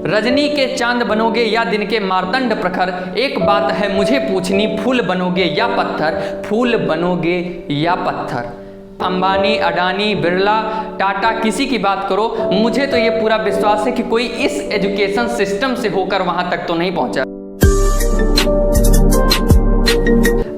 रजनी के चांद बनोगे या दिन के मार्तंड प्रखर, एक बात है मुझे पूछनी, फूल बनोगे या पत्थर, फूल बनोगे या पत्थर। अंबानी, अडानी, बिरला, टाटा, किसी की बात करो, मुझे तो ये पूरा विश्वास है कि कोई इस एजुकेशन सिस्टम से होकर वहां तक तो नहीं पहुंचा।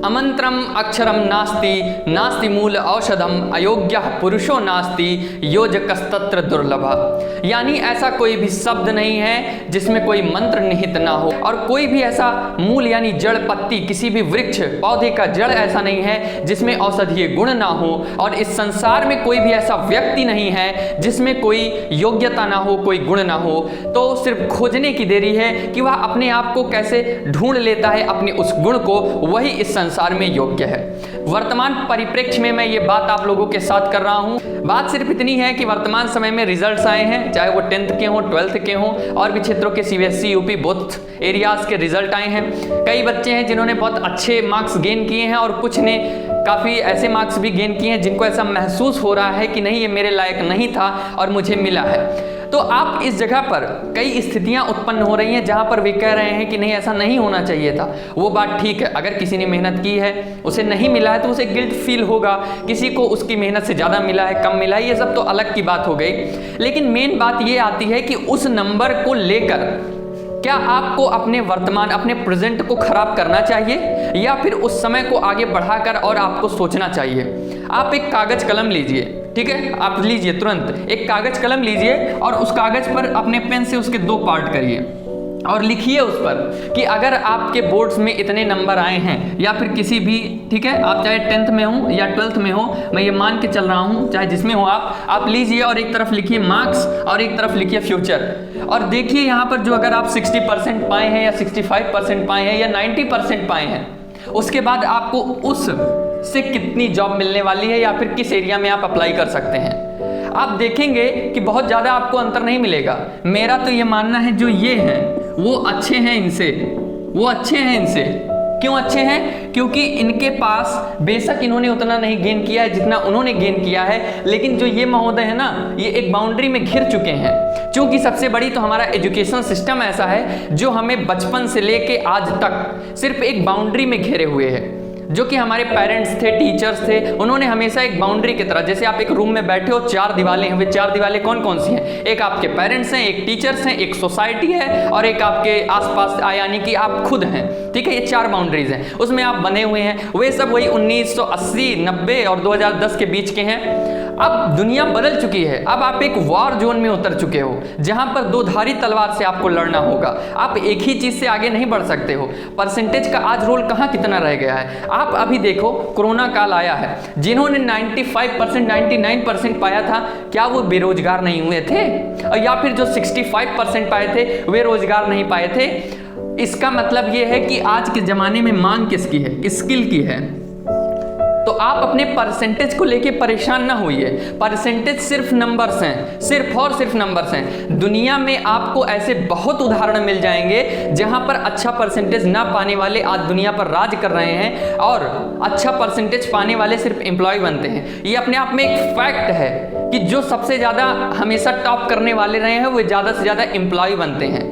अमंत्रम अक्षरम नास्ति, नास्ति मूल औषधम, अयोग्य पुरुषो नास्ति, योजकस्तत्र दुर्लभ। यानी ऐसा कोई भी शब्द नहीं है जिसमें कोई मंत्र निहित ना हो, और कोई भी ऐसा मूल यानी जड़, पत्ती, किसी भी वृक्ष पौधे का जड़ ऐसा नहीं है जिसमें औषधीय गुण ना हो, और इस संसार में कोई भी ऐसा व्यक्ति नहीं है जिसमें कोई योग्यता ना हो, कोई गुण ना हो। तो सिर्फ खोजने की देरी है कि वह अपने आप को कैसे ढूंढ लेता है, अपने उस गुण को, वही इस संसार में योग्य है। वर्तमान परिप्रेक्ष्य में मैं ये बात आप लोगों के साथ कर रहा हूं। बात सिर्फ इतनी है कि वर्तमान समय में रिजल्ट्स आए हैं, चाहे वो 10th के हों, 12th के हों, और भी क्षेत्रों के CBSE, UP बोथ एरियाज के रिजल्ट आए हैं। कई बच्चे हैं जिन्होंने बहुत अच्छे मार्क्स गेन किए हैं, और कुछ ने काफ़ी ऐसे मार्क्स भी गेन किए हैं जिनको ऐसा महसूस हो रहा है कि नहीं, ये मेरे लायक नहीं था और मुझे मिला है। तो आप इस जगह पर कई स्थितियां उत्पन्न हो रही हैं जहां पर वे कह रहे हैं कि नहीं, ऐसा नहीं होना चाहिए था। वो बात ठीक है, अगर किसी ने मेहनत की है, उसे नहीं मिला है तो उसे गिल्ट फील होगा, किसी को उसकी मेहनत से ज़्यादा मिला है, कम मिला है, ये सब तो अलग की बात हो गई। लेकिन मेन बात ये आती है कि उस नंबर को लेकर क्या आपको अपने वर्तमान, अपने प्रेजेंट को खराब करना चाहिए, या फिर उस समय को आगे बढ़ाकर और आपको सोचना चाहिए। आप एक कागज कलम लीजिए, ठीक है, आप लीजिए तुरंत एक कागज कलम लीजिए, और उस कागज पर अपने पेन से उसके 2 पार्ट करिए और लिखिए उस पर कि अगर आपके बोर्ड्स में इतने नंबर आए हैं, या फिर किसी भी, ठीक है, आप चाहे 10th में हो या 12th में हो, मैं ये मान के चल रहा हूँ, चाहे जिसमें हो आप लीजिए, और एक तरफ लिखिए मार्क्स और एक तरफ लिखिए फ्यूचर। और देखिए यहाँ पर जो अगर आप 60% पाए हैं, या 65% पाए हैं, या 90% पाए हैं, उसके बाद आपको उस से कितनी जॉब मिलने वाली है, या फिर किस एरिया में आप अप्लाई कर सकते हैं। आप देखेंगे कि बहुत ज़्यादा आपको अंतर नहीं मिलेगा। मेरा तो ये मानना है जो ये हैं वो अच्छे हैं इनसे, वो अच्छे हैं इनसे। क्यों अच्छे हैं? क्योंकि इनके पास बेशक इन्होंने उतना नहीं गेन किया है जितना उन्होंने गेन किया है, लेकिन जो ये महोदय है ना, ये एक बाउंड्री में घिर चुके हैं। क्योंकि सबसे बड़ी तो हमारा एजुकेशन सिस्टम ऐसा है जो हमें बचपन से लेके आज तक सिर्फ एक बाउंड्री में घेरे हुए है। जो कि हमारे पेरेंट्स थे, टीचर्स थे, उन्होंने हमेशा एक बाउंड्री की तरह, जैसे आप एक रूम में बैठे हो, 4 दीवारें हैं, वे 4 दीवारें कौन कौन सी हैं? एक आपके पेरेंट्स हैं, एक टीचर्स हैं, एक सोसाइटी है, और एक आपके आसपास यानी कि आप खुद हैं। ठीक है, ये 4 बाउंड्रीज हैं, उसमें आप बने हुए हैं। वे सब वही 1980, 90 और 2010 के बीच के हैं। अब दुनिया बदल चुकी है, अब आप एक वॉर जोन में उतर चुके हो, जहां पर 2 धारी तलवार से आपको लड़ना होगा। आप एक ही चीज से आगे नहीं बढ़ सकते हो। परसेंटेज का आज रोल कहां कितना रह गया है? आप अभी देखो, कोरोना काल आया है, जिन्होंने 95%, 99% पाया था, क्या वो बेरोजगार नहीं हुए थे? या फिर जो 65% पाए थे वे रोजगार नहीं पाए थे? इसका मतलब ये है कि आज के जमाने में मांग किसकी है? स्किल की है। तो आप अपने परसेंटेज को लेके परेशान ना होइए। परसेंटेज सिर्फ नंबर्स हैं, सिर्फ और सिर्फ नंबर्स हैं। दुनिया में आपको ऐसे बहुत उदाहरण मिल जाएंगे जहां पर अच्छा परसेंटेज ना पाने वाले आज दुनिया पर राज कर रहे हैं, और अच्छा परसेंटेज पाने वाले सिर्फ एम्प्लॉय बनते हैं। ये अपने आप में एक फैक्ट है कि जो सबसे ज़्यादा हमेशा टॉप करने वाले रहे हैं वो ज़्यादा से ज़्यादा एम्प्लॉय बनते हैं,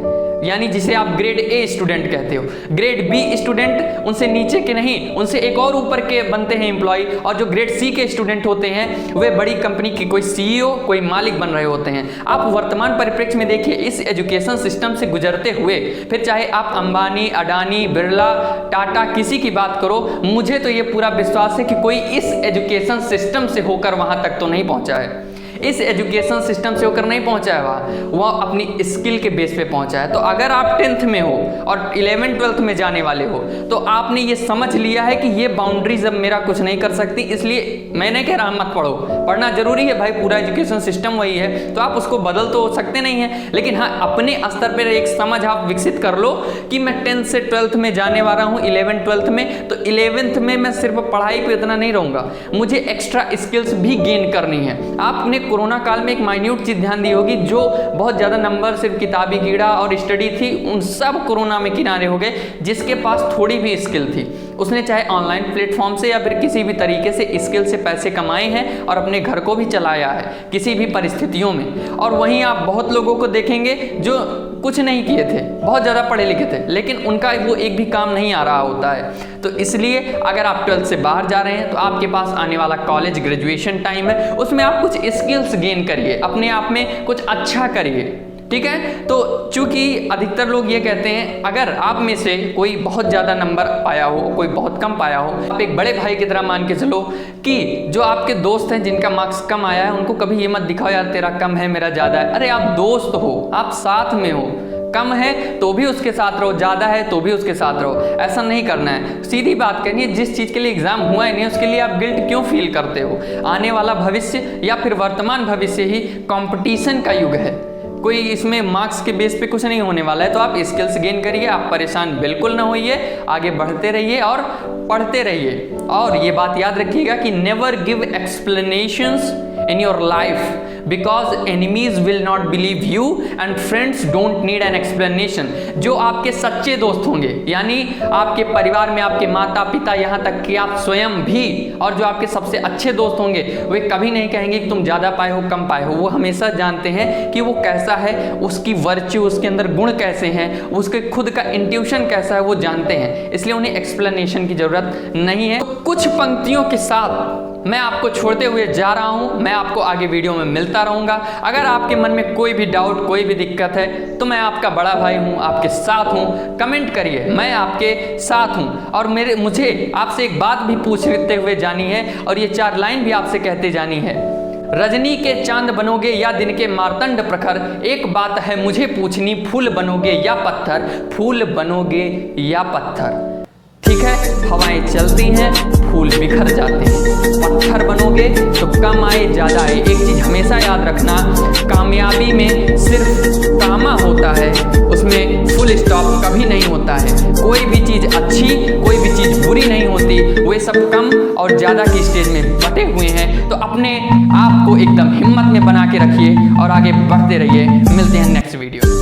यानी जिसे आप ग्रेड ए स्टूडेंट कहते हो। ग्रेड बी स्टूडेंट उनसे नीचे के नहीं, उनसे एक और ऊपर के बनते हैं एम्प्लॉय, और जो ग्रेड सी के स्टूडेंट होते हैं वे बड़ी कंपनी की कोई CEO, कोई मालिक बन रहे होते हैं। आप वर्तमान परिप्रेक्ष्य में देखिए, इस एजुकेशन सिस्टम से गुजरते हुए, फिर चाहे आप अंबानी, अडानी, बिरला, टाटा, किसी की बात करो, मुझे तो ये पूरा विश्वास है कि कोई इस एजुकेशन सिस्टम से होकर वहां तक तो नहीं पहुंचा है। इस एजुकेशन सिस्टम से होकर नहीं पहुंचा है, वह अपनी स्किल के बेस पे पहुंचा है। तो अगर आप 10th में हो और 11th 12th में जाने वाले हो, तो आपने ये समझ लिया है कि ये बाउंड्रीज अब मेरा कुछ नहीं कर सकती, इसलिए मैं नहीं कह रहा मत पढ़ो, पढ़ना जरूरी है भाई, पूरा एजुकेशन सिस्टम वही है, तो आप उसको बदल तो सकते नहीं हैं, लेकिन हाँ अपने स्तर पर एक समझ आप विकसित कर लो कि मैं 10th से 12th में जाने वाला हूँ, 11th 12th में, तो 11th में मैं सिर्फ पढ़ाई पे इतना नहीं रहूँगा, मुझे एक्स्ट्रा स्किल्स भी गेन करनी है। आपने कोरोना काल में एक माइन्यूट चीज ध्यान दी होगी, जो बहुत ज्यादा नंबर सिर्फ किताबी कीड़ा और स्टडी थी, उन सब कोरोना में किनारे हो गए, जिसके पास थोड़ी भी स्किल थी। उसने चाहे ऑनलाइन प्लेटफॉर्म से या फिर किसी भी तरीके से स्किल से पैसे कमाए हैं और अपने घर को भी चलाया है किसी भी परिस्थितियों में। और वहीं आप बहुत लोगों को देखेंगे जो कुछ नहीं किए थे, बहुत ज़्यादा पढ़े लिखे थे, लेकिन उनका वो एक भी काम नहीं आ रहा होता है। तो इसलिए अगर आप 12th से बाहर जा रहे हैं तो आपके पास आने वाला कॉलेज ग्रेजुएशन टाइम है, उसमें आप कुछ स्किल्स गेन करिए, अपने आप में कुछ अच्छा करिए, ठीक है। तो चूंकि अधिकतर लोग ये कहते हैं, अगर आप में से कोई बहुत ज़्यादा नंबर पाया हो, कोई बहुत कम पाया हो, आप एक बड़े भाई की तरह मान के चलो कि जो आपके दोस्त हैं जिनका मार्क्स कम आया है उनको कभी ये मत दिखाओ यार तेरा कम है मेरा ज़्यादा है। अरे आप दोस्त हो, आप साथ में हो, कम है तो भी उसके साथ रहो, ज़्यादा है तो भी उसके साथ रहो। ऐसा नहीं करना है, सीधी बात करनी है। जिस चीज़ के लिए एग्जाम हुआ ही नहीं उसके लिए आप गिल्ट क्यों फील करते हो? आने वाला भविष्य या फिर वर्तमान भविष्य ही कंपटीशन का युग है, कोई इसमें मार्क्स के बेस पे कुछ नहीं होने वाला है। तो आप स्किल्स गेन करिए, आप परेशान बिल्कुल ना होइए, आगे बढ़ते रहिए और पढ़ते रहिए। और ये बात याद रखिएगा कि never give explanations in your life because enemies will not believe you and friends don't need an explanation। जो आपके सच्चे दोस्त होंगे, यानी आपके परिवार में आपके माता पिता, यहाँ तक कि आप स्वयं भी, और जो आपके सबसे अच्छे दोस्त होंगे वे कभी नहीं कहेंगे कि तुम ज़्यादा पाए हो कम पाए हो। वो हमेशा जानते हैं कि वो कैसा है, उसकी वर्च्यू, उसके अंदर गुण कैसे हैं, उसके खुद का इंट्यूशन कैसा है, वो जानते हैं। इसलिए उन्हें एक्सप्लेनेशन की ज़रूरत नहीं है। तो कुछ पंक्तियों के साथ मैं आपको छोड़ते हुए जा रहा हूं। मैं आपको आगे वीडियो में मिलता रहूंगा। अगर आपके मन में कोई भी डाउट, कोई भी दिक्कत है तो मैं आपका बड़ा भाई हूं, आपके साथ हूं। कमेंट करिए, मैं आपके साथ हूं। और मुझे आपसे एक बात भी पूछते हुए जानी है, और ये 4 लाइन भी आपसे कहते जानी है। रजनी के चांद बनोगे या दिन के मार्तंड प्रखर, एक बात है मुझे पूछनी, फूल बनोगे या पत्थर, फूल बनोगे या पत्थर। ठीक है, हवाएं चलती हैं, फूल बिखर जाते हैं। पत्थर बनोगे तो कम आए ज़्यादा आए। एक चीज़ हमेशा याद रखना, कामयाबी में सिर्फ कामा होता है, उसमें फुल स्टॉप कभी नहीं होता है। कोई भी चीज़ अच्छी, कोई भी चीज़ बुरी नहीं होती, वे सब कम और ज़्यादा की स्टेज में बटे हुए हैं। तो अपने आप को एकदम हिम्मत में बना के रखिए और आगे बढ़ते रहिए। मिलते हैं नेक्स्ट वीडियो।